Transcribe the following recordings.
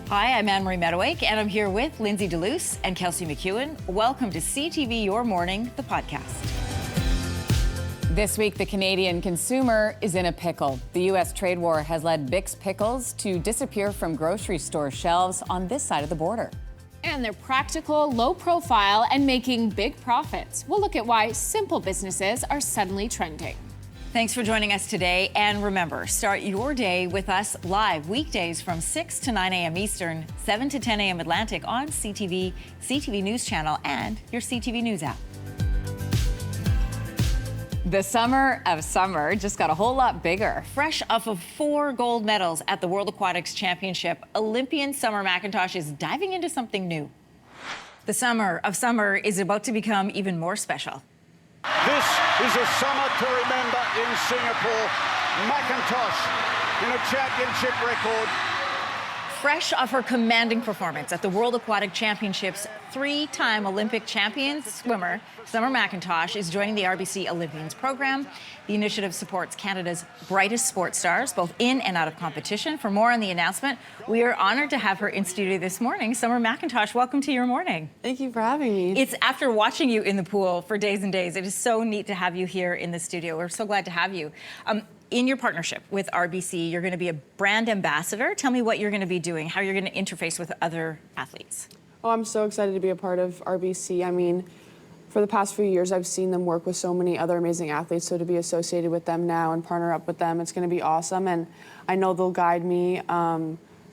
Hi, I'm Anne-Marie Mediwake, and I'm here with Lindsey Deluce and Kelsey McEwen. Welcome to CTV Your Morning, the podcast. This week, the Canadian consumer is in a pickle. The U.S. trade war has led Bick's Pickles to disappear from grocery store shelves on this side of the border. And they're practical, low profile, and making big profits. We'll look at why simple businesses are suddenly trending. Thanks for joining us today. And remember, start your day with us live weekdays from 6 to 9 a.m. Eastern, 7 to 10 a.m. Atlantic on CTV CTV News Channel and your CTV News app. The summer of summer just got a whole lot bigger. Fresh off of 4 gold medals at the World Aquatics Championship, Olympian Summer Macintosh is diving into something new. The summer of summer is about to become even more special. This is a summer to remember in Singapore. Macintosh in a championship record. Fresh off her commanding performance at the World Aquatic Championships, 3-time Olympic champion swimmer Summer Macintosh is joining the RBC Olympians program. The initiative supports Canada's brightest sports stars, both in and out of competition. For more on the announcement, we are honored to have her in studio this morning. Summer Macintosh, welcome to Your Morning. Thank you for having me. It's after watching you in the pool for days and days. It is so neat to have you here in the studio. We're so glad to have you. In your partnership with RBC, you're going to be a brand ambassador. Tell me what you're going to be doing, how you're going to interface with other athletes. Oh, I'm so excited to be a part of RBC. I mean, for the past few years, I've seen them work with so many other amazing athletes, so to be associated with them now and partner up with them, it's going to be awesome. And I know they'll guide me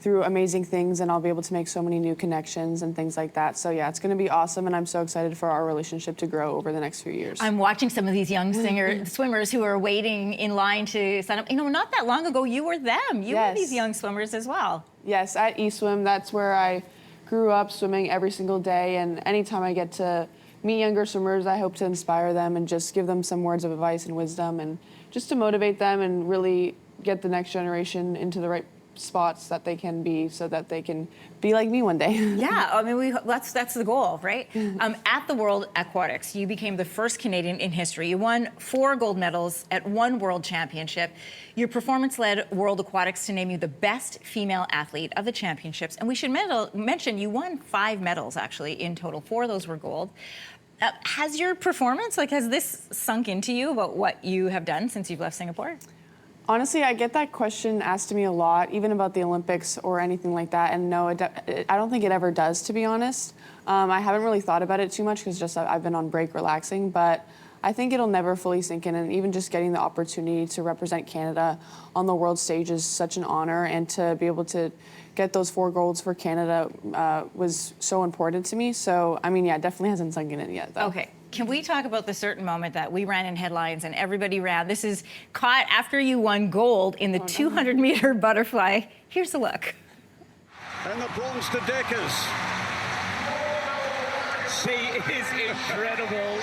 through amazing things, and I'll be able to make so many new connections and things like that. So yeah, it's going to be awesome, and I'm so excited for our relationship to grow over the next few years. I'm watching some of these young swimmers who are waiting in line to sign up. You know, not that long ago, you were them. You were these young swimmers as well. Yes, at eSwim, that's where I grew up swimming every single day, and anytime I get to meet younger swimmers, I hope to inspire them and just give them some words of advice and wisdom, and just to motivate them and really get the next generation into the right spots that they can be, so that they can be like me one day. Yeah, I mean, that's the goal, right? At the World Aquatics, you became the first Canadian in history. You won 4 gold medals at 1 World Championship. Your performance led World Aquatics to name you the best female athlete of the championships. And we should mention you won 5 medals, actually, in total. 4 of those were gold. Has your performance, has this sunk into you about what you have done since you've left Singapore? Honestly, I get that question asked to me a lot, even about the Olympics or anything like that. And no, I don't think it ever does, to be honest. I haven't really thought about it too much because I've been on break relaxing, but I think it'll never fully sink in. And even just getting the opportunity to represent Canada on the world stage is such an honor. And to be able to get those 4 golds for Canada was so important to me. So, I mean, yeah, it definitely hasn't sunk in yet, though. Okay. Can we talk about the certain moment that we ran in headlines and everybody ran? This is caught after you won gold in the 200-meter butterfly. Here's a look. And the bronze to Deckers. She is incredible.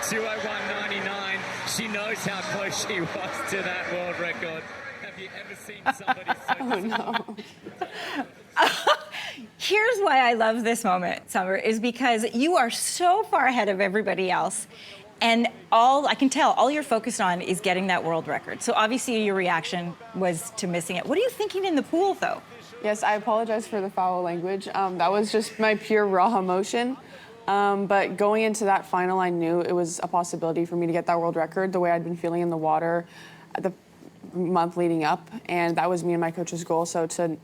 2:01.99. She knows how close she was to that world record. Have you ever seen somebody so Oh, no. Here's why I love this moment, Summer, is because you are so far ahead of everybody else. And I can tell, all you're focused on is getting that world record. So obviously your reaction was to missing it. What are you thinking in the pool, though? Yes, I apologize for the foul language. That was just my pure raw emotion. But going into that final, I knew it was a possibility for me to get that world record the way I'd been feeling in the water the month leading up. And that was me and my coach's goal. So to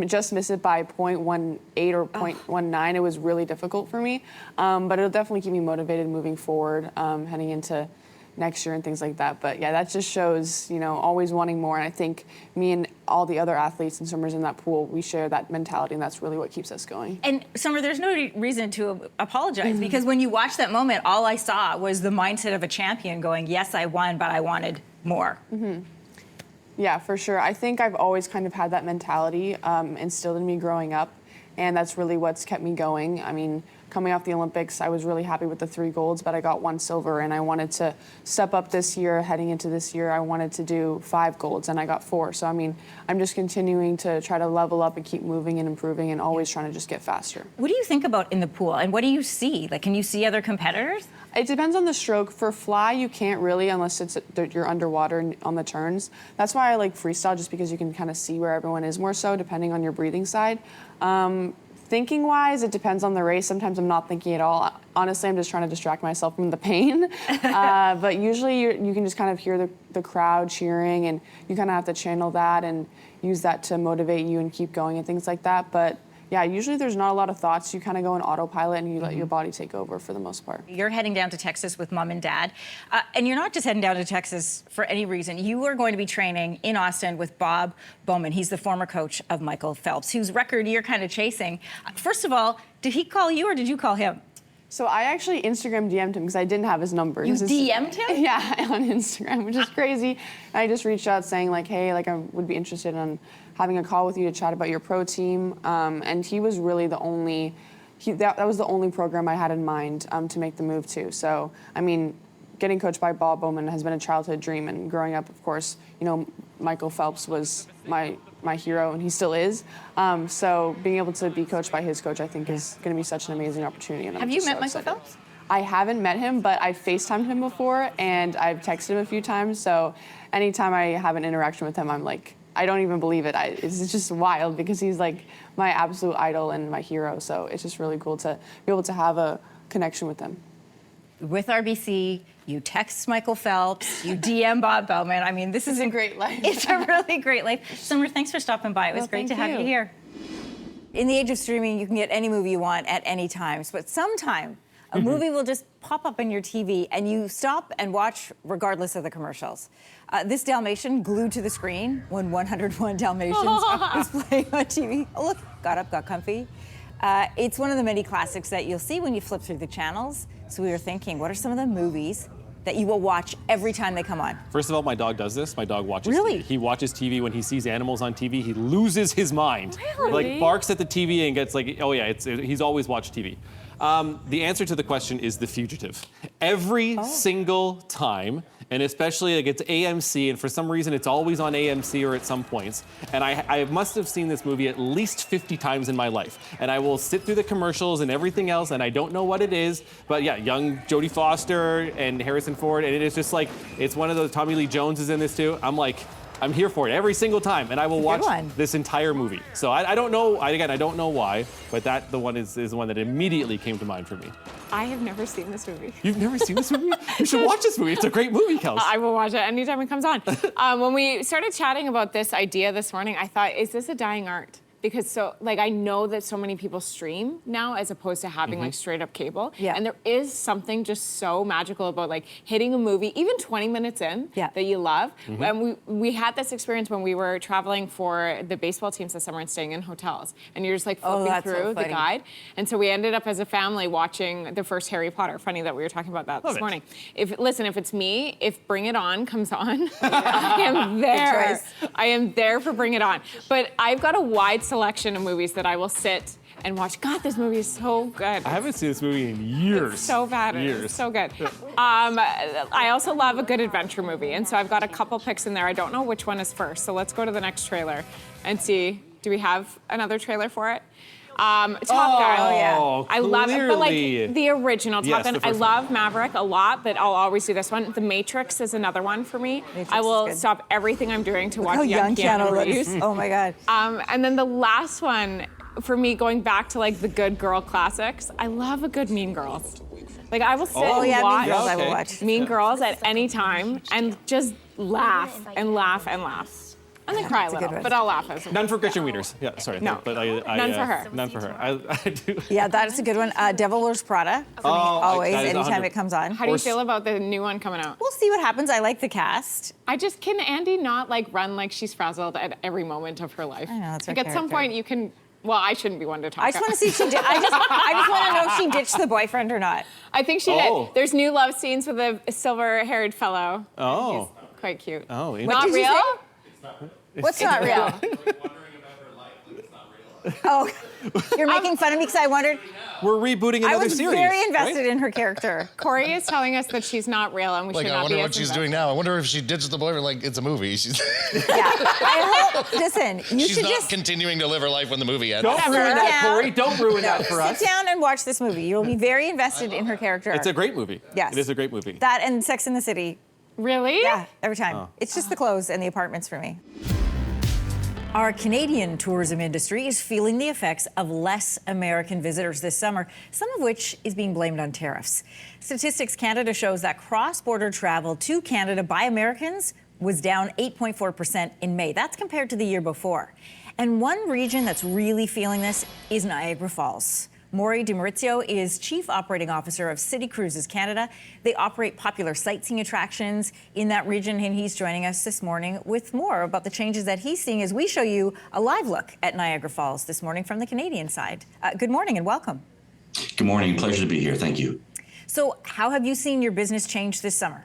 just miss it by 0.18 or 0.19, it was really difficult for me. But it'll definitely keep me motivated moving forward, heading into next year and things like that. But yeah, that just shows, always wanting more. And I think me and all the other athletes and swimmers in that pool, we share that mentality, and that's really what keeps us going. And Summer, there's no reason to apologize because when you watch that moment, all I saw was the mindset of a champion going, yes, I won, but I wanted more. Yeah, for sure. I think I've always kind of had that mentality instilled in me growing up, and that's really what's kept me going. I mean, coming off the Olympics, I was really happy with the 3 golds, but I got 1 silver, and I wanted to step up this year. Heading into this year, I wanted to do 5 golds, and I got 4. So, I mean, I'm just continuing to try to level up and keep moving and improving and always trying to just get faster. What do you think about in the pool, and what do you see? Can you see other competitors? It depends on the stroke. For fly, you can't really unless you're underwater and on the turns. That's why I like freestyle, just because you can kind of see where everyone is more so, depending on your breathing side. Thinking-wise, it depends on the race. Sometimes I'm not thinking at all. Honestly, I'm just trying to distract myself from the pain. But usually you can just kind of hear the crowd cheering, and you kind of have to channel that and use that to motivate you and keep going and things like that. But yeah, usually there's not a lot of thoughts. You kind of go in autopilot and you let your body take over for the most part. You're heading down to Texas with mom and dad. And you're not just heading down to Texas for any reason. You are going to be training in Austin with Bob Bowman. He's the former coach of Michael Phelps, whose record you're kind of chasing. First of all, did he call you or did you call him? So I actually Instagram DM'd him because I didn't have his number. You DM'd him? Yeah, on Instagram, which is crazy. And I just reached out saying like, hey, like I would be interested in having a call with you to chat about your pro team. And he was really the only, that was the only program I had in mind to make the move to. So, I mean, getting coached by Bob Bowman has been a childhood dream. And growing up, of course, you know, Michael Phelps was my hero, and he still is. So being able to be coached by his coach, I think, is going to be such an amazing opportunity. And Have you met Michael Phelps? I haven't met him, but I've FaceTimed him before, and I've texted him a few times. So anytime I have an interaction with him, I'm like, I don't even believe it. It's just wild because he's like my absolute idol and my hero. So it's just really cool to be able to have a connection with him. With RBC, you text Michael Phelps, you DM Bob Bowman. I mean, this is a great life. It's a really great life. Summer, thanks for stopping by. It was great to have you here. In the age of streaming, you can get any movie you want at any time. But sometime, a movie will just pop up on your TV and you stop and watch regardless of the commercials. This Dalmatian glued to the screen when 101 Dalmatians was playing on TV. Oh, look, got up, got comfy. It's one of the many classics that you'll see when you flip through the channels. So we were thinking, what are some of the movies that you will watch every time they come on? First of all, my dog does this. My dog watches Really? TV. He watches TV. When he sees animals on TV, he loses his mind. Really? Like barks at the TV and gets like, oh yeah, he's always watched TV. The answer to the question is The Fugitive. Every single time, and especially like it's AMC, and for some reason it's always on AMC or at some points. And I must have seen this movie at least 50 times in my life. And I will sit through the commercials and everything else, and I don't know what it is. But yeah, young Jodie Foster and Harrison Ford, and it is just like, it's one of those, Tommy Lee Jones is in this too. I'm here for it every single time, and I will watch this entire movie. So I don't know, again, I don't know why, but the one is the one that immediately came to mind for me. I have never seen this movie. You've never seen this movie? You should watch this movie. It's a great movie, Kels. I will watch it anytime it comes on. When we started chatting about this idea this morning, I thought, is this a dying art? Because I know that so many people stream now as opposed to having like straight up cable. Yeah. And there is something just so magical about like hitting a movie, even 20 minutes in, that you love. And we had this experience when we were traveling for the baseball teams this summer and staying in hotels. And you're just like flipping through the guide. And so we ended up as a family watching the first Harry Potter. Funny that we were talking about that this morning. If it's me, if Bring It On comes on, I am there. I am there for Bring It On. But I've got a wide selection of movies that I will sit and watch. God, this movie is so good. I haven't seen this movie in years. It's so bad. It's so good. I also love a good adventure movie, and so I've got a couple picks in there. I don't know which one is first, so let's go to the next trailer and see. Do we have another trailer for it? Top Gun. Oh, yeah. I love it, but like Clearly. the original Top Gun. the I first love Maverick a lot, but I'll always do this one. The Matrix is another one for me. I will stop everything I'm doing to watch young Keanu Reeves. Oh my God. And then the last one for me, going back to like the good girl classics, I love a good Mean Girls. Like I will sit and watch Mean Girls I will watch. Mean Girls at any time and just laugh and laugh and laugh. And then cry a little, but I'll laugh as well. None for Christian Wieners. Yeah, sorry. No. But None for her. None for her. I do. Yeah, that is a good one. Devil Wears Prada for me, always, anytime it comes on. How do you feel about the new one coming out? We'll see what happens. I like the cast. Can Andy not like run like she's frazzled at every moment of her life? I know, that's her like at some character. point you can. Well, I shouldn't be one to talk. I just want to see if she did. I just want to know if she ditched the boyfriend or not. I think she did. There's new love scenes with a silver-haired fellow. Oh. He's quite cute. Oh, not real? What's not real? Oh, you're making fun of me because I wondered. We're rebooting another I was series. very invested right? in her character. Corey is telling us that she's not real and we Like, should I not wonder be what as she's invested. doing now. I wonder if she ditched the boyfriend. Like, it's a movie. She's Yeah. I hope. Listen, you she's should not just continuing to live her life when the movie ends. Don't ruin that, down. Corey. Don't ruin that for us. sit down and watch this movie. You'll be very invested in her character. It's a great movie. Yes. It is a great movie. That and Sex in the City. Really? Yeah, every time. It's just the clothes and the apartments for me. Our Canadian tourism industry is feeling the effects of less American visitors this summer, some of which is being blamed on tariffs. Statistics Canada shows that cross-border travel to Canada by Americans was down 8.4% in May. That's compared to the year before. And one region that's really feeling this is Niagara Falls. Maury DiMaurizio is Chief Operating Officer of City Cruises Canada. They operate popular sightseeing attractions in that region, and he's joining us this morning with more about the changes that he's seeing as we show you a live look at Niagara Falls this morning from the Canadian side. Good morning and welcome. Good morning. Pleasure to be here. Thank you. So how have you seen your business change this summer?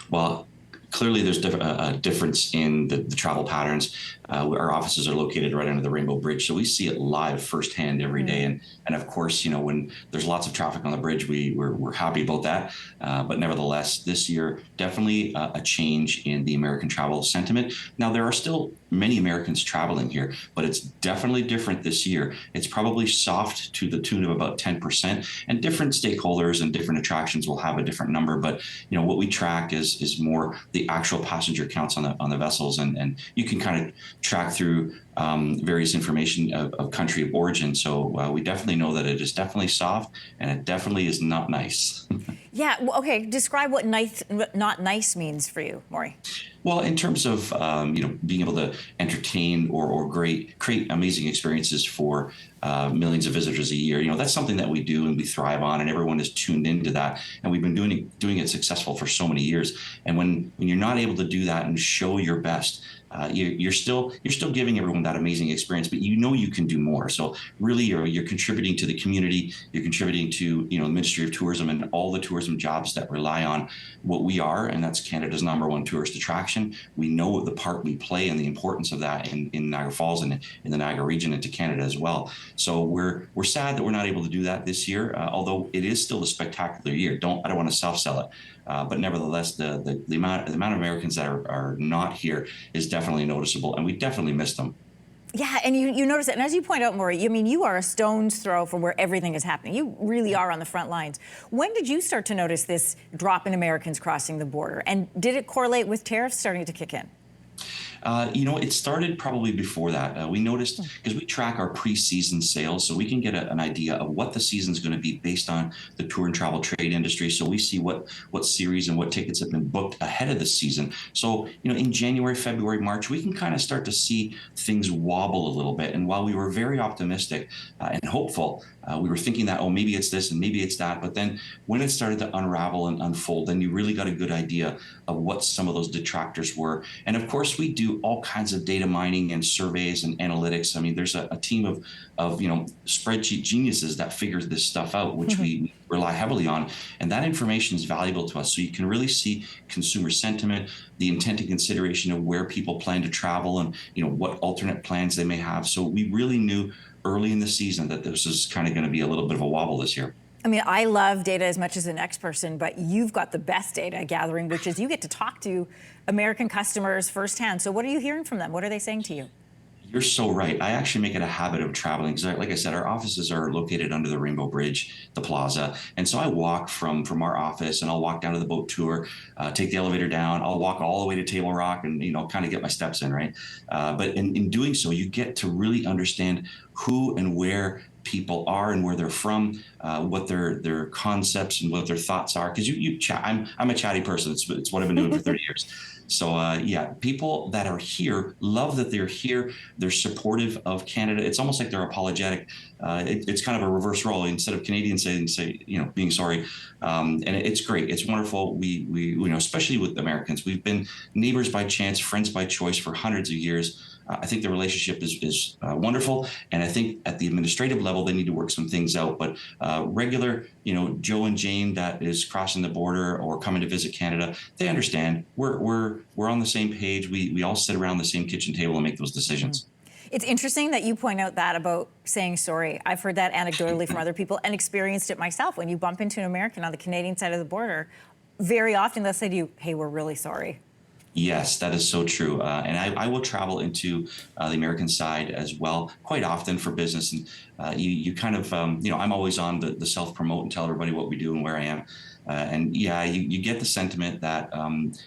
Well, clearly there's a difference in the travel patterns. Our offices are located right under the Rainbow Bridge, so we see it live firsthand every day. And of course, you know, when there's lots of traffic on the bridge, we're happy about that. But nevertheless, this year, definitely a change in the American travel sentiment. Now, there are still many Americans traveling here, but it's definitely different this year. It's probably soft to the tune of about 10%, and different stakeholders and different attractions will have a different number. But, you know, what we track is more the actual passenger counts on the vessels, and you can kind of track through various information of country of origin. So we definitely know that it is definitely soft, and it definitely is not nice. Yeah, well, okay, describe what nice, not nice means for you, Maury. Well, in terms of you know, being able to entertain or create amazing experiences for millions of visitors a year, you know, that's something that we do and we thrive on, and everyone is tuned into that. And we've been doing it successful for so many years. And when you're not able to do that and show your best, you're still giving everyone that amazing experience, but you know you can do more. So really, you're contributing to the community. You're contributing to, you know, the Ministry of Tourism and all the tourism jobs that rely on what we are, and that's Canada's #1 tourist attraction. We know the part we play and the importance of that in Niagara Falls and in the Niagara region and to Canada as well. So we're sad that we're not able to do that this year, although it is still a spectacular year. I don't want to self-sell it. But nevertheless, the amount of Americans that are not here is definitely noticeable, and we definitely miss them. Yeah, and you notice it. And as you point out, Maury, I mean, you are a stone's throw from where everything is happening. You really are on the front lines. When did you start to notice this drop in Americans crossing the border? And did it correlate with tariffs starting to kick in? You know, it started probably before that. We noticed, because we track our pre-season sales, so we can get an idea of what the season's going to be based on the tour and travel trade industry. So we see what series and what tickets have been booked ahead of the season. So, you know, in January, February, March, we can kind of start to see things wobble a little bit. And while we were very optimistic and hopeful, we were thinking that, oh, maybe it's this and maybe it's that. But then when it started to unravel and unfold, then you really got a good idea of what some of those detractors were. And of course, we do all kinds of data mining and surveys and analytics. I mean, there's a team of you know, spreadsheet geniuses that figures this stuff out, which we rely heavily on. And that information is valuable to us. So you can really see consumer sentiment, the intent and consideration of where people plan to travel, and, you know, what alternate plans they may have. So we really knew early in the season that this is kind of going to be a little bit of a wobble this year. I mean, I love data as much as the next person, but you've got the best data gathering, which is you get to talk to American customers firsthand. So what are you hearing from them? What are they saying to you? You're so right. I actually make it a habit of traveling because, like I said, our offices are located under the Rainbow Bridge, the plaza. And so I walk from our office, and I'll walk down to the boat tour, take the elevator down. I'll walk all the way to Table Rock and, you know, kind of get my steps in, right? But in doing so, you get to really understand who and where people are and where they're from, what their concepts and what their thoughts are. Because you chat. I'm a chatty person. It's what I've been doing for 30 years. So yeah, people that are here love that they're here. They're supportive of Canada. It's almost like they're apologetic. It's kind of a reverse role. Instead of Canadians saying, you know, being sorry, and it's great. It's wonderful. We you know, especially with Americans, we've been neighbors by chance, friends by choice for hundreds of years. I think the relationship is wonderful, and I think at the administrative level they need to work some things out. But regular, you know, Joe and Jane that is crossing the border or coming to visit Canada, they understand. We're on the same page. We all sit around the same kitchen table and make those decisions. It's interesting that you point out that about saying sorry. I've heard that anecdotally from other people and experienced it myself. When you bump into an American on the Canadian side of the border, very often they'll say to you, hey, we're really sorry. Yes, that is so true. And I will travel into the American side as well quite often for business. And you kind of, I'm always on the self-promote and tell everybody what we do and where I am. And yeah, you get the sentiment that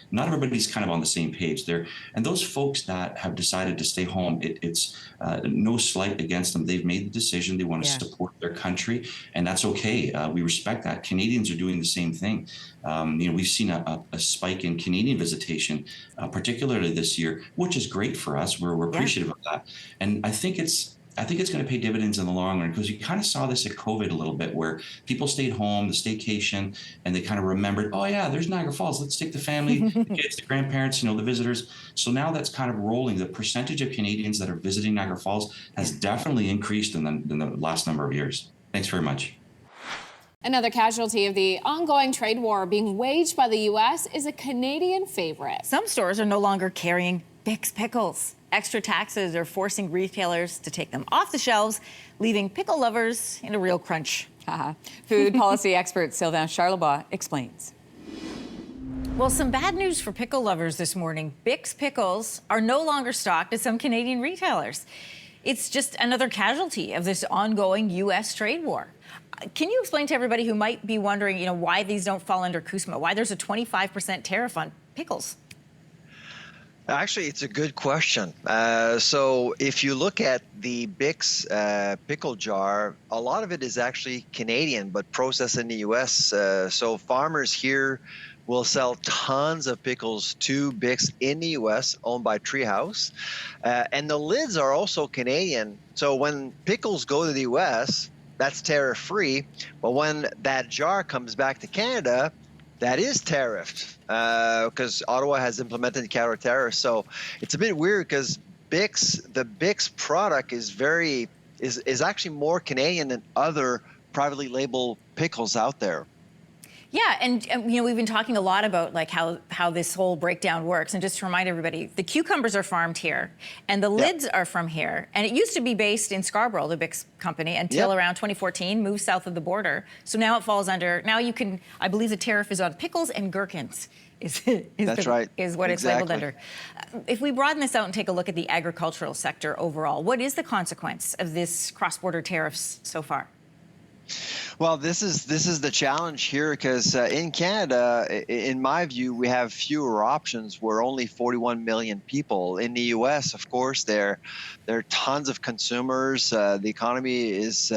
not everybody's kind of on the same page there. And those folks that have decided to stay home, it's no slight against them. They've made the decision. They want to support their country, and that's okay. We respect that. Canadians are doing the same thing. We've seen a spike in Canadian visitation, particularly this year, which is great for us. We're appreciative of that. And I think it's going to pay dividends in the long run, because you kind of saw this at COVID a little bit, where people stayed home, the staycation, and they kind of remembered, oh yeah, there's Niagara Falls. Let's take the family, the kids, the grandparents, the visitors. So now that's kind of rolling. The percentage of Canadians that are visiting Niagara Falls has definitely increased in the last number of years. Thanks very much. Another casualty of the ongoing trade war being waged by the U.S. is a Canadian favorite. Some stores are no longer carrying Bick's pickles. Extra taxes are forcing retailers to take them off the shelves, leaving pickle lovers in a real crunch. Food policy expert Sylvain Charlebois explains. Well, some bad news for pickle lovers this morning. Bick's pickles are no longer stocked at some Canadian retailers. It's just another casualty of this ongoing U.S. trade war. Can you explain to everybody who might be wondering, why these don't fall under CUSMA, why there's a 25% tariff on pickles? Actually, it's a good question. So if you look at the Bick's pickle jar, a lot of it is actually Canadian, but processed in the U.S. So farmers here will sell tons of pickles to Bick's in the U.S., owned by Treehouse. And the lids are also Canadian. So when pickles go to the U.S., that's tariff-free. But when that jar comes back to Canada, that is tariffed, because Ottawa has implemented counter tariffs. So it's a bit weird, because the Bick's product is actually more Canadian than other privately labeled pickles out there. Yeah, and we've been talking a lot about how this whole breakdown works. And just to remind everybody, the cucumbers are farmed here, and the lids are from here. And it used to be based in Scarborough, the Bick's company, until around 2014, moved south of the border. So now it falls under. Now you can, I believe, the tariff is on pickles and gherkins. That's right. Is what it's labeled under. If we broaden this out and take a look at the agricultural sector overall, what is the consequence of this cross-border tariffs so far? Well, this is the challenge here, because in Canada, in my view, we have fewer options. We're only 41 million people. In the U.S., of course, there are tons of consumers. The economy is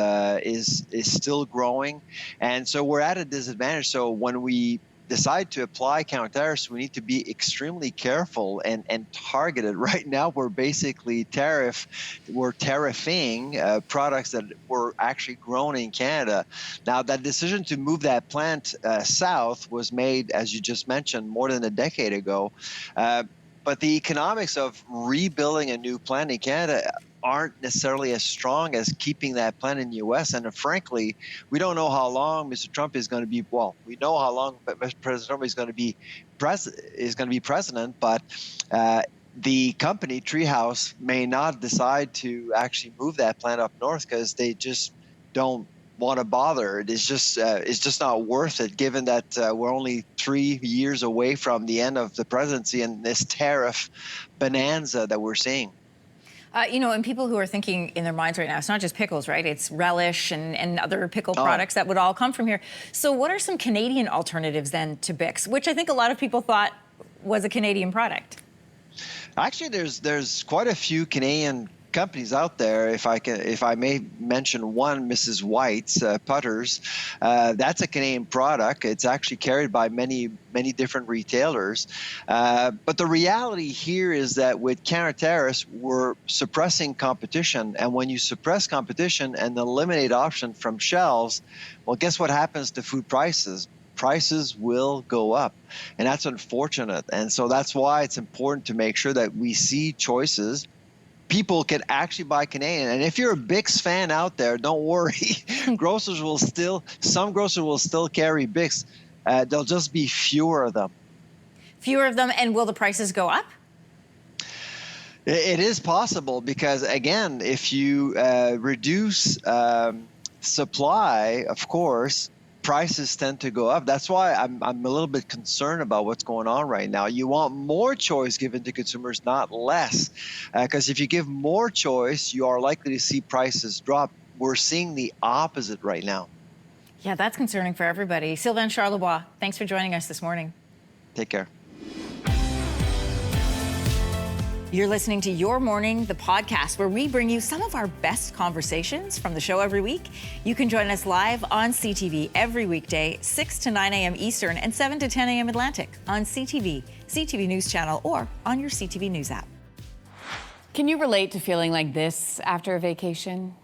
still growing, and so we're at a disadvantage. So when we decide to apply counter tariffs, we need to be extremely careful and targeted. Right now, we're basically tariffing products that were actually grown in Canada. Now, that decision to move that plant south was made, as you just mentioned, more than a decade ago. But the economics of rebuilding a new plant in Canada aren't necessarily as strong as keeping that plant in the U.S. And frankly, we don't know how long Mr. Trump is going to be. Well, we know how long President Trump is going to be president, but the company Treehouse may not decide to actually move that plant up north, because they just don't want to bother. It's just not worth it, given that we're only 3 years away from the end of the presidency and this tariff bonanza that we're seeing. And people who are thinking in their minds right now, it's not just pickles, right? It's relish and other pickle products that would all come from here. So what are some Canadian alternatives then to Bick's, which I think a lot of people thought was a Canadian product? Actually, there's quite a few Canadian companies out there. If I may mention one, Mrs. White's Putters. That's a Canadian product. It's actually carried by many different retailers. But the reality here is that with counter tariffs, we're suppressing competition. And when you suppress competition and eliminate options from shelves, well, guess what happens to food prices? Prices will go up, and that's unfortunate. And so that's why it's important to make sure that we see choices. People can actually buy Canadian. And if you're a Bick's fan out there, don't worry. Some grocers will still carry Bick's. There'll just be fewer of them. Fewer of them, and will the prices go up? It is possible because, again, if you reduce supply, of course, prices tend to go up. That's why I'm a little bit concerned about what's going on right now. You want more choice given to consumers, not less. Because if you give more choice, you are likely to see prices drop. We're seeing the opposite right now. Yeah, that's concerning for everybody. Sylvain Charlebois, thanks for joining us this morning. Take care. You're listening to Your Morning, the podcast, where we bring you some of our best conversations from the show every week. You can join us live on CTV every weekday, 6 to 9 a.m. Eastern and 7 to 10 a.m. Atlantic on CTV CTV News Channel, or on your CTV News app. Can you relate to feeling like this after a vacation?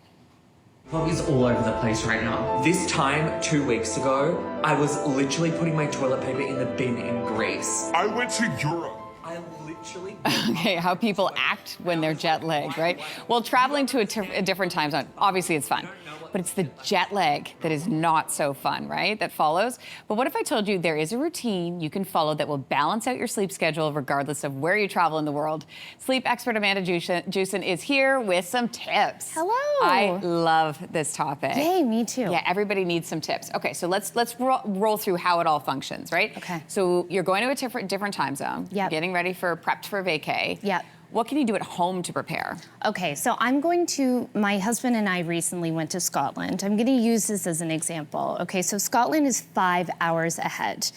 Fog is all over the place right now. This time, 2 weeks ago, I was literally putting my toilet paper in the bin in Greece. I went to Europe. I literally... Okay, how people act when they're jet lagged, right? Well, traveling to a different time zone, obviously it's fun. But it's the jet lag that is not so fun, right? That follows. But what if I told you there is a routine you can follow that will balance out your sleep schedule regardless of where you travel in the world? Sleep expert Amanda Jewson is here with some tips. Hello. I love this topic. Yay, me too. Yeah, everybody needs some tips. Okay, so let's roll through how it all functions, right? Okay. So you're going to a different time zone. Yep. Getting ready for prepped for vacay. Yep. What can you do at home to prepare? Okay, so my husband and I recently went to Scotland. I'm gonna use this as an example. Okay, so Scotland is 5 hours ahead.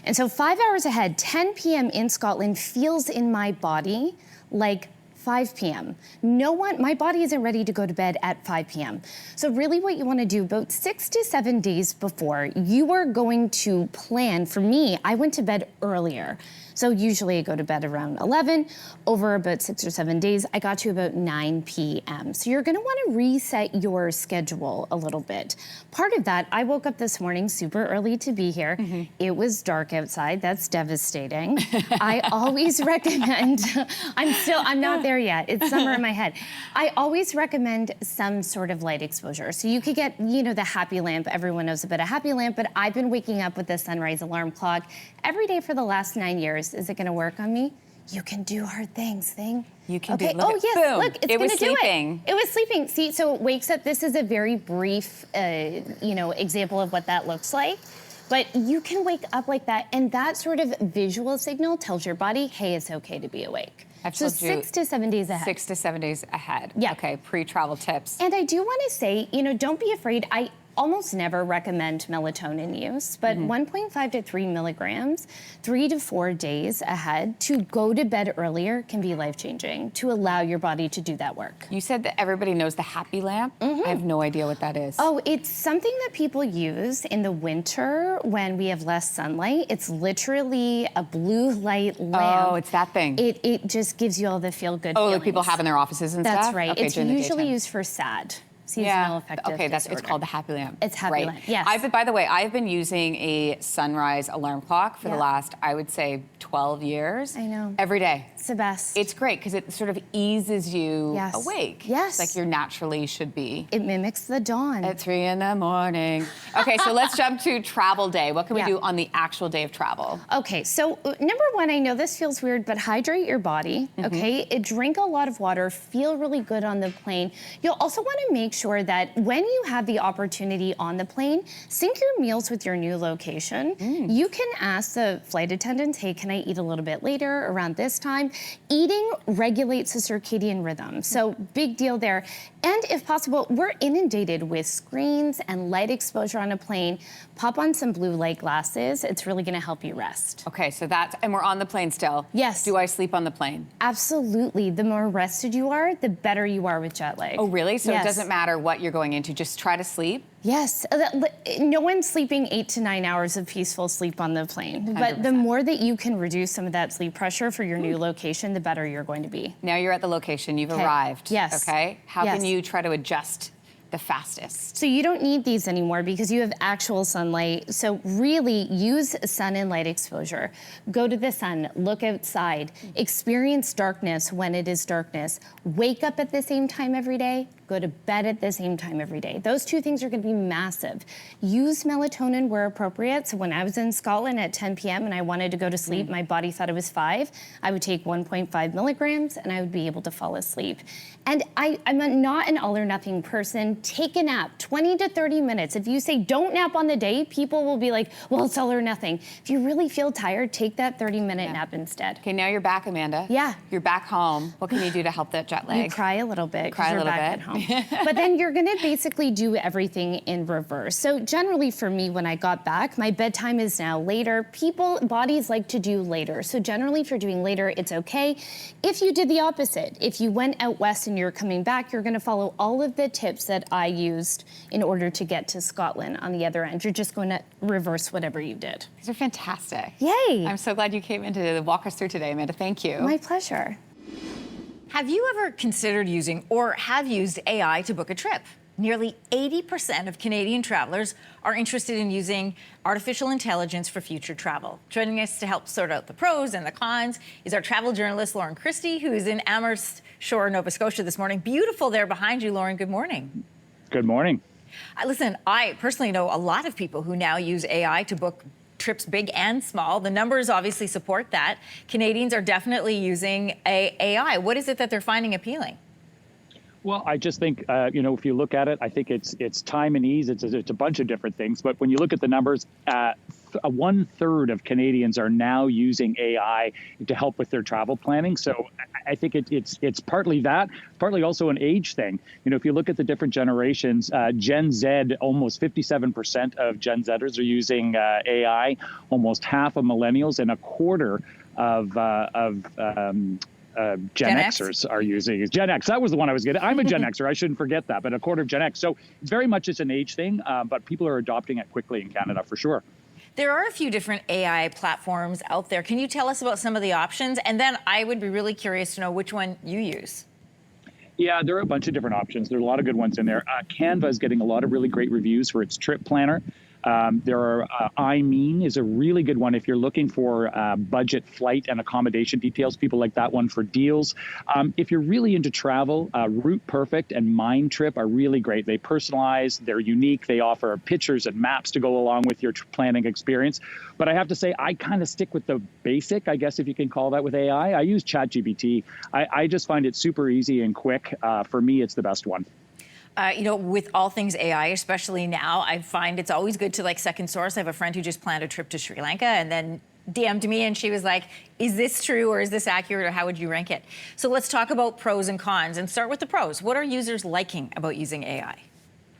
And so 5 hours ahead, 10 p.m. in Scotland feels in my body like 5 p.m. My body isn't ready to go to bed at 5 p.m. So really what you wanna do about 6 to 7 days before, you are going to plan. For me, I went to bed earlier. So usually I go to bed around 11. Over about 6 or 7 days, I got to about 9 p.m. So you're gonna wanna reset your schedule a little bit. Part of that, I woke up this morning super early to be here. Mm-hmm. It was dark outside, that's devastating. I always recommend, I'm not there yet, it's summer in my head. I always recommend some sort of light exposure. So you could get, the happy lamp, everyone knows about a happy lamp, but I've been waking up with the sunrise alarm clock every day for the last 9 years. Is it gonna work on me? You can do hard things, thing. You can okay. do Oh yes, boom. look, it's it was gonna do sleeping. It was sleeping. See, so it wakes up. This is a very brief, example of what that looks like. But you can wake up like that, and that sort of visual signal tells your body, hey, it's okay to be awake. I've so told you 6 to 7 days ahead. 6 to 7 days ahead. Yeah. Okay, pre-travel tips. And I do want to say, don't be afraid. I almost never recommend melatonin use, but 1.5 to 3 milligrams, 3 to 4 days ahead to go to bed earlier can be life-changing, to allow your body to do that work. You said that everybody knows the happy lamp. I have no idea what that is. Oh, it's something that people use in the winter when we have less sunlight. It's literally a blue light lamp. Oh, it's that thing. It just gives you all the feel-good Oh, feelings. like people have in their offices and stuff? That's right. Okay, It's during the usually daytime. used for SAD. Seasonal affective okay, it's disorder. called the happy lamp. It's happy lamp, yes. By the way, I've been using a sunrise alarm clock for the last, I would say, 12 years. I know. Every day. It's the best. It's great because it sort of eases you awake. Yes. Like you naturally should be. It mimics the dawn. At 3 in the morning. Okay, so let's jump to travel day. What can we do on the actual day of travel? Okay, so number one, I know this feels weird, but hydrate your body, okay? Drink a lot of water, feel really good on the plane. You'll also want to make sure that when you have the opportunity on the plane, sync your meals with your new location. You can ask the flight attendants, hey, can I eat a little bit later around this time? Eating regulates the circadian rhythm, so big deal there. And if possible, we're inundated with screens and light exposure on a plane. Pop on some blue light glasses. It's really gonna help you rest. Okay, so and we're on the plane still. Yes. Do I sleep on the plane? Absolutely. The more rested you are, the better you are with jet lag. Oh, really? So yes. It doesn't matter what you're going into, just try to sleep? Yes. No one's sleeping 8 to 9 hours of peaceful sleep on the plane. 100%. But the more that you can reduce some of that sleep pressure for your new location, the better you're going to be. Now you're at the location, you've arrived. Yes. Okay, how Yes. can you try to adjust the fastest? So you don't need these anymore because you have actual sunlight. So really use sun and light exposure. Go to the sun, look outside, experience darkness when it is darkness. Wake up at the same time every day, go to bed at the same time every day. Those two things are going to be massive. Use melatonin where appropriate. So when I was in Scotland at 10 p.m. and I wanted to go to sleep, my body thought it was 5. I would take 1.5 milligrams and I would be able to fall asleep. And I'm not an all or nothing person. Take a nap, 20 to 30 minutes. If you say don't nap on the day, people will be like, well, it's all or nothing. If you really feel tired, take that 30-minute nap instead. Okay, now you're back, Amanda. Yeah. You're back home. What can you do to help that jet lag? You cry a little bit. Cry a you're little back bit. At home. But then you're gonna basically do everything in reverse. So generally for me, when I got back, my bedtime is now later. Bodies like to do later. So generally if you're doing later, it's okay. If you did the opposite, if you went out west and you're coming back, you're gonna follow all of the tips that I used in order to get to Scotland on the other end. You're just going to reverse whatever you did. These are fantastic. Yay. I'm so glad you came in to walk us through today, Amanda. Thank you. My pleasure. Have you ever considered using or have used AI to book a trip? Nearly 80% of Canadian travelers are interested in using artificial intelligence for future travel. Joining us to help sort out the pros and the cons is our travel journalist, Lauren Christie, who is in Amherst Shore, Nova Scotia this morning. Beautiful there behind you, Lauren. Good morning. Good morning. Listen, I personally know a lot of people who now use AI to book trips big and small. The numbers obviously support that. Canadians are definitely using AI. What is it that they're finding appealing? Well, I just think, if you look at it, I think it's time and ease. It's a bunch of different things. But when you look at the numbers, 1/3 of Canadians are now using AI to help with their travel planning. So I think it's partly that, partly also an age thing. If you look at the different generations, Gen Z, almost 57% of Gen Zers are using AI, almost half of millennials, and a quarter of Gen Xers are using Gen X. That was the one I was getting. I'm a Gen Xer. I shouldn't forget that, but a quarter of Gen X. So it's very much an age thing, but people are adopting it quickly in Canada for sure. There are a few different AI platforms out there. Can you tell us about some of the options? And then I would be really curious to know which one you use. Yeah, there are a bunch of different options. There are a lot of good ones in there. Canva is getting a lot of really great reviews for its trip planner. There are iMean is a really good one if you're looking for budget flight and accommodation details. People like that one for deals. If you're really into travel, Route Perfect and Mind Trip are really great. They personalize, they're unique, they offer pictures and maps to go along with your planning experience. But I have to say, I kind of stick with the basic, I guess if you can call that with AI. I use ChatGPT. I just find it super easy and quick. For me, it's the best one. With all things AI, especially now, I find it's always good to second source. I have a friend who just planned a trip to Sri Lanka and then DM'd me and she was like, is this true or is this accurate or how would you rank it? So let's talk about pros and cons and start with the pros. What are users liking about using AI?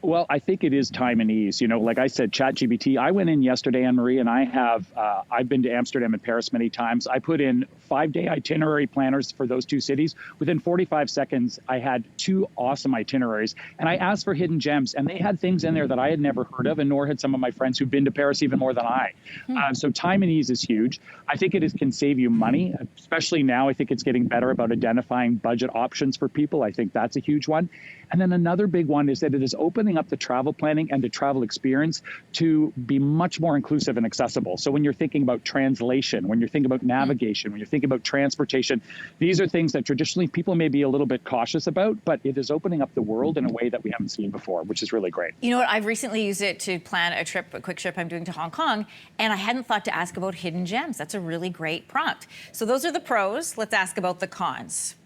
Well, I think it is time and ease. Like I said, ChatGPT. I went in yesterday, Anne-Marie, and I've been to Amsterdam and Paris many times. I put in 5-day itinerary planners for those two cities. Within 45 seconds, I had 2 awesome itineraries, and I asked for hidden gems, and they had things in there that I had never heard of, and nor had some of my friends who've been to Paris even more than I. So time and ease is huge. I think can save you money, especially now. I think it's getting better about identifying budget options for people. I think that's a huge one. And then another big one is that it is opening up the travel planning and the travel experience to be much more inclusive and accessible. So when you're thinking about translation, when you're thinking about navigation, when you're thinking about transportation, these are things that traditionally people may be a little bit cautious about, but it is opening up the world in a way that we haven't seen before, which is really great. You know what? I've recently used it to plan a quick trip I'm doing to Hong Kong, and I hadn't thought to ask about hidden gems. That's a really great prompt. So those are the pros. Let's ask about the cons.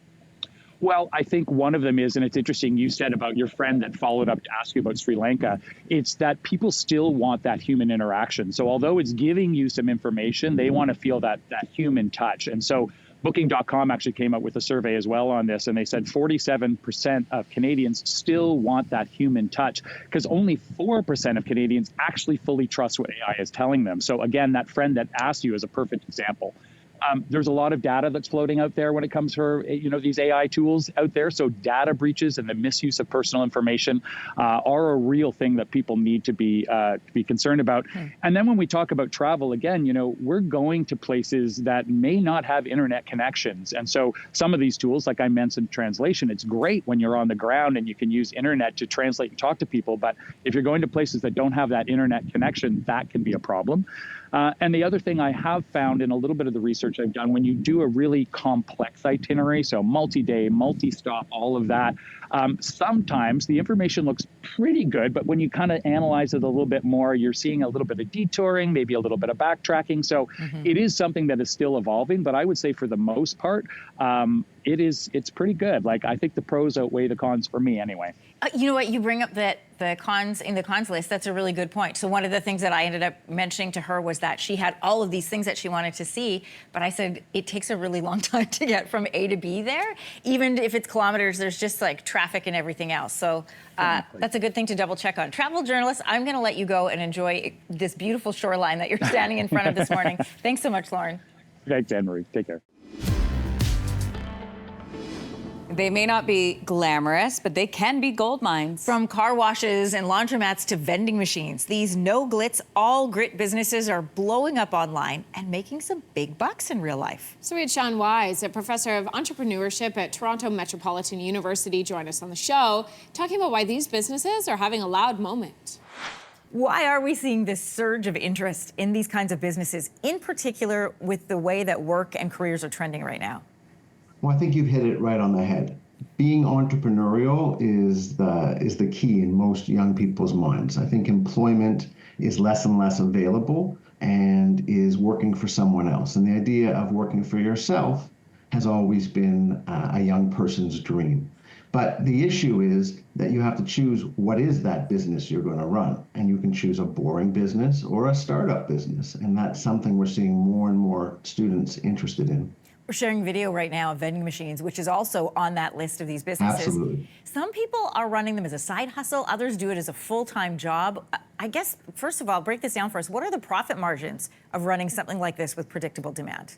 Well, I think one of them is, and it's interesting, you said about your friend that followed up to ask you about Sri Lanka, it's that people still want that human interaction. So although it's giving you some information, they want to feel that human touch. And so Booking.com actually came up with a survey as well on this, and they said 47% of Canadians still want that human touch because only 4% of Canadians actually fully trust what AI is telling them. So again, that friend that asked you is a perfect example. There's a lot of data that's floating out there when it comes to, these AI tools out there. So data breaches and the misuse of personal information are a real thing that people need to be concerned about. And then when we talk about travel, again, we're going to places that may not have internet connections. And so some of these tools, like I mentioned, translation, it's great when you're on the ground and you can use internet to translate and talk to people. But if you're going to places that don't have that internet connection, that can be a problem. And the other thing I have found in a little bit of the research I've done, when you do a really complex itinerary, so multi-day, multi-stop, all of that, sometimes the information looks pretty good, but when you kind of analyze it a little bit more, you're seeing a little bit of detouring, maybe a little bit of backtracking. So it is something that is still evolving, but I would say for the most part, it's pretty good. Like, I think the pros outweigh the cons for me anyway. You know what, you bring up that the cons list, that's a really good point. So one of the things that I ended up mentioning to her was that she had all of these things that she wanted to see, but I said it takes a really long time to get from A to B there. Even if it's kilometers, there's just like traffic and everything else. So that's a good thing to double check on. Travel journalist, I'm gonna let you go and enjoy this beautiful shoreline that you're standing in front of this morning. Thanks so much, Lauren. Thanks, Anne-Marie. Take care. They may not be glamorous, but they can be gold mines. From car washes and laundromats to vending machines, these no-glitz, all-grit businesses are blowing up online and making some big bucks in real life. So we had Sean Wise, a professor of entrepreneurship at Toronto Metropolitan University, join us on the show, talking about why these businesses are having a loud moment. Why are we seeing this surge of interest in these kinds of businesses, in particular with the way that work and careers are trending right now? Well, I think you've hit it right on the head. Being entrepreneurial is the key in most young people's minds. I think employment is less and less available and is working for someone else. And the idea of working for yourself has always been a young person's dream. But the issue is that you have to choose what is that business you're going to run. And you can choose a boring business or a startup business. And that's something we're seeing more and more students interested in. We're sharing video right now of vending machines, which is also on that list of these businesses. Absolutely. Some people are running them as a side hustle. Others do it as a full-time job. I guess, first of all, break this down for us. What are the profit margins of running something like this with predictable demand?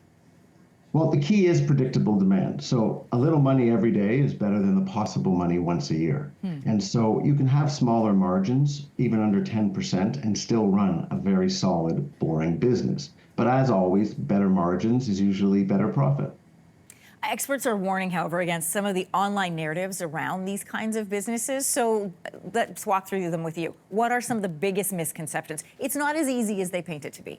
Well, the key is predictable demand. So a little money every day is better than the possible money once a year. And so you can have smaller margins, even under 10%, and still run a very solid, boring business. But as always, better margins is usually better profit. Experts are warning, however, against some of the online narratives around these kinds of businesses. So let's walk through them with you. What are some of the biggest misconceptions? It's not as easy as they paint it to be.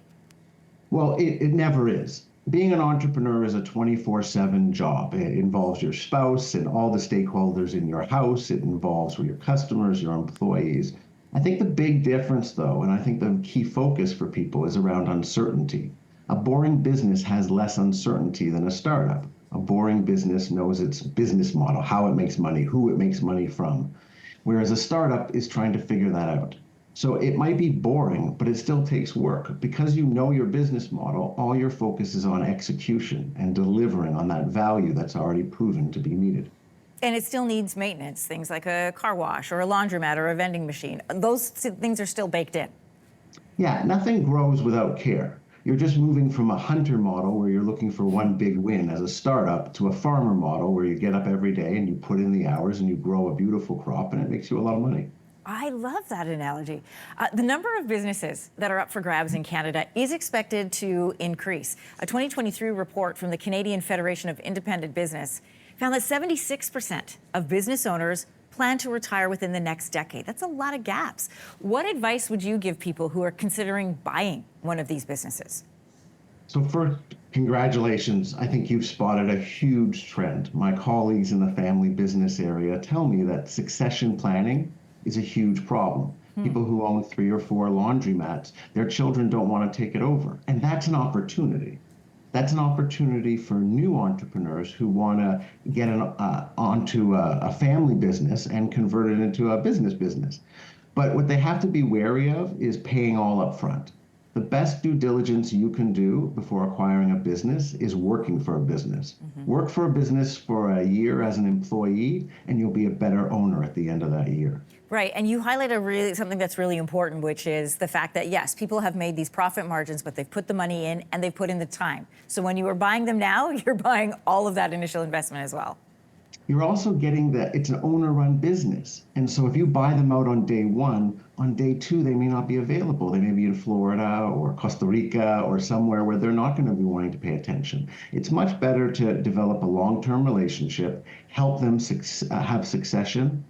Well, it never is. Being an entrepreneur is a 24/7 job. It involves your spouse and all the stakeholders in your house. It involves your customers, your employees. I think the big difference, though, and I think the key focus for people is around uncertainty. A boring business has less uncertainty than a startup. A boring business knows its business model, how it makes money, who it makes money from, whereas a startup is trying to figure that out. So it might be boring, but it still takes work. Because you know your business model, all your focus is on execution and delivering on that value that's already proven to be needed. And it still needs maintenance, things like a car wash or a laundromat or a vending machine. Those things are still baked in. Yeah, nothing grows without care. You're just moving from a hunter model where you're looking for one big win as a startup to a farmer model where you get up every day and you put in the hours and you grow a beautiful crop and it makes you a lot of money. I love that analogy. The number of businesses that are up for grabs in Canada is expected to increase. A 2023 report from the Canadian Federation of Independent Business found that 76% of business owners plan to retire within the next decade. That's a lot of gaps. What advice would you give people who are considering buying one of these businesses? So first, congratulations. I think you've spotted a huge trend. My colleagues in the family business area tell me that succession planning is a huge problem. People who own 3 or 4 laundromats, their children don't want to take it over. And that's an opportunity. That's an opportunity for new entrepreneurs who want to get onto a family business and convert it into a business. But what they have to be wary of is paying all up front. The best due diligence you can do before acquiring a business is working for a business. Work for a business for a year as an employee, and you'll be a better owner at the end of that year. Right, and you highlight something that's really important, which is the fact that, yes, people have made these profit margins, but they've put the money in and they've put in the time. So when you are buying them now, you're buying all of that initial investment as well. You're also getting it's an owner-run business. And so if you buy them out on day 1, on day 2, they may not be available. They may be in Florida or Costa Rica or somewhere where they're not going to be wanting to pay attention. It's much better to develop a long-term relationship, help them have succession,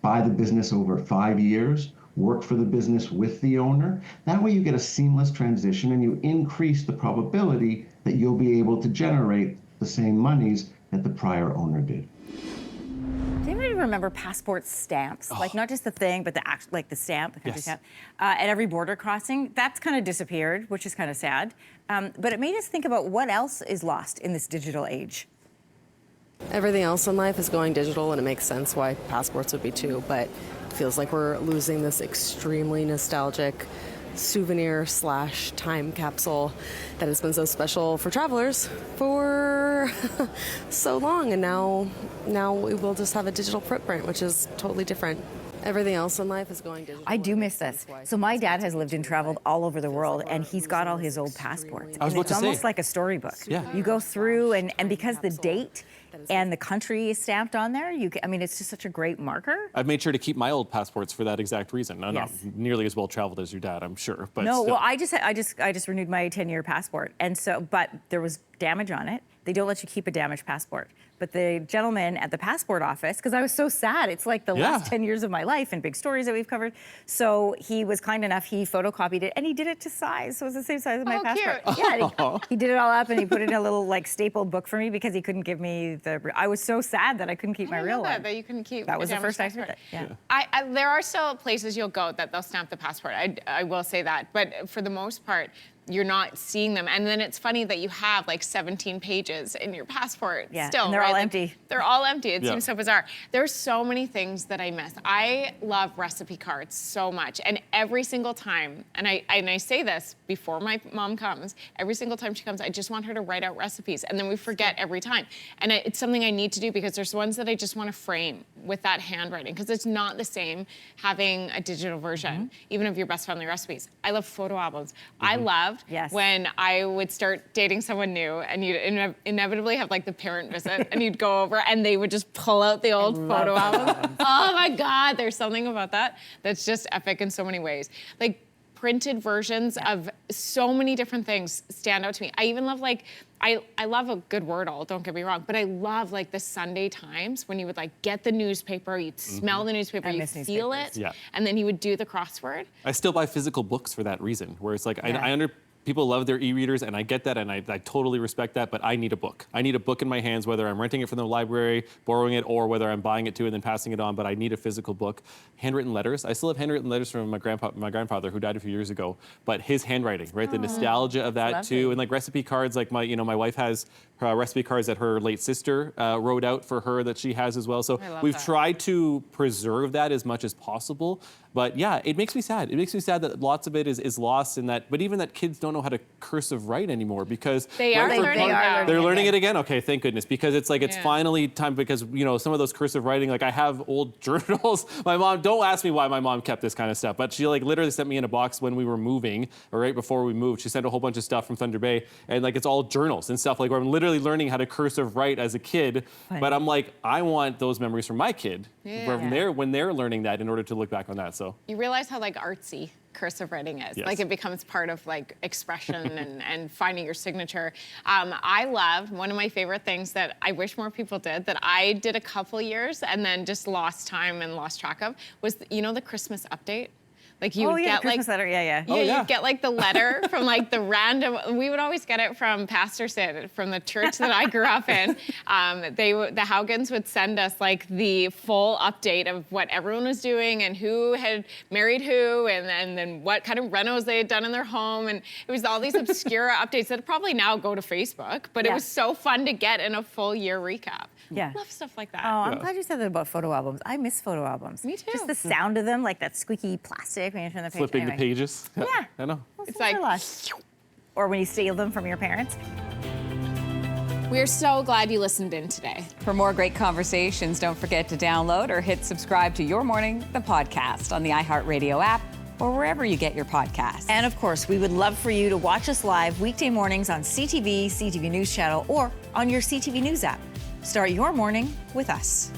buy the business over 5 years, work for the business with the owner. That way you get a seamless transition and you increase the probability that you'll be able to generate the same monies that the prior owner did. Does anybody remember passport stamps? Like not just the thing, but the stamp, the country stamp, at every border crossing? That's kind of disappeared, which is kind of sad. But it made us think about what else is lost in this digital age. Everything else in life is going digital, and it makes sense why passports would be too, but it feels like we're losing this extremely nostalgic souvenir/time capsule that has been so special for travelers for so long, and now we will just have a digital footprint, which is totally different. Everything else in life is going digital. I do miss this. So my dad has lived and traveled all over the world, and he's got all his old passports. And it's almost like a storybook. Yeah. You go through, and because the date and the country is stamped on there, it's just such a great marker. I've made sure to keep my old passports for that exact reason. I'm not nearly as well traveled as your dad, I'm sure. But no, still. well, I just renewed my 10-year passport, and so, but there was damage on it. They don't let you keep a damaged passport. But the gentleman at the passport office, because I was so sad, it's like the last 10 years of my life and big stories that we've covered. So he was kind enough, he photocopied it and he did it to size. So it was the same size as my passport. Cute. Yeah, he did it all up and he put it in a little like stapled book for me because he couldn't give me the, I was so sad that I couldn't keep my real one. That you couldn't keep. That was the first I heard it. Yeah. There are still places you'll go that they'll stamp the passport. I will say that. But for the most part, you're not seeing them. And then it's funny that you have like 17 pages in your passport still. And they're all empty. They're all empty. It seems so bizarre. There's so many things that I miss. I love recipe cards so much. And every single time, and I say this before my mom comes, every single time she comes, I just want her to write out recipes. And then we forget every time. And it's something I need to do because there's ones that I just want to frame with that handwriting because it's not the same having a digital version, even of your best family recipes. I love photo albums. I love when I would start dating someone new and you'd inevitably have like the parent visit and you'd go over and they would just pull out the old photo albums. Oh my God, there's something about that that's just epic in so many ways. Like printed versions of so many different things stand out to me. I even love like, I love a good Wordle, don't get me wrong, but I love like the Sunday Times when you would like get the newspaper, you'd smell the newspaper, you'd feel it, and then you would do the crossword. I still buy physical books for that reason, where it's like, people love their e-readers, and I get that, and I totally respect that, but I need a book. I need a book in my hands, whether I'm renting it from the library, borrowing it, or whether I'm buying it too and then passing it on, but I need a physical book. Handwritten letters. I still have handwritten letters from my grandfather, who died a few years ago, but his handwriting, right? The nostalgia of that too, and like recipe cards, like my wife has recipe cards that her late sister wrote out for her that she has as well. So we've tried to preserve that as much as possible. But yeah, it makes me sad. It makes me sad that lots of it is lost in that, but even that kids don't know how to cursive write anymore because they're learning it again. Okay, thank goodness, because it's like it's finally time, because some of those cursive writing, like I have old journals. My mom, don't ask me why my mom kept this kind of stuff, but she like literally sent me in a box when we were moving, or right before we moved. She sent a whole bunch of stuff from Thunder Bay, and like it's all journals and stuff like where I'm literally learning how to cursive write as a kid. But I'm like, I want those memories from my kid when they're learning that in order to look back on that. So you realize how like artsy cursive writing is. Like it becomes part of like expression and finding your signature. I love, one of my favorite things that I wish more people did, that I did a couple years and then just lost time and lost track of, was the Christmas update. Like you would get Christmas like letter, you'd get like the letter from like the random. We would always get it from Pastor Sid from the church that I grew up in. The Haugans would send us like the full update of what everyone was doing and who had married who, and then what kind of renos they had done in their home, and it was all these obscure updates that probably now go to Facebook. But it was so fun to get in a full year recap. Yeah. I love stuff like that. Oh, I'm glad you said that about photo albums. I miss photo albums. Me too. Just the sound of them, like that squeaky plastic when you turn the page. Flipping the pages. Yeah. I know. It's like, or when you steal them from your parents. We're so glad you listened in today. For more great conversations, don't forget to download or hit subscribe to Your Morning, the podcast, on the iHeartRadio app or wherever you get your podcasts. And of course, we would love for you to watch us live weekday mornings on CTV CTV News Channel or on your CTV News app. Start your morning with us.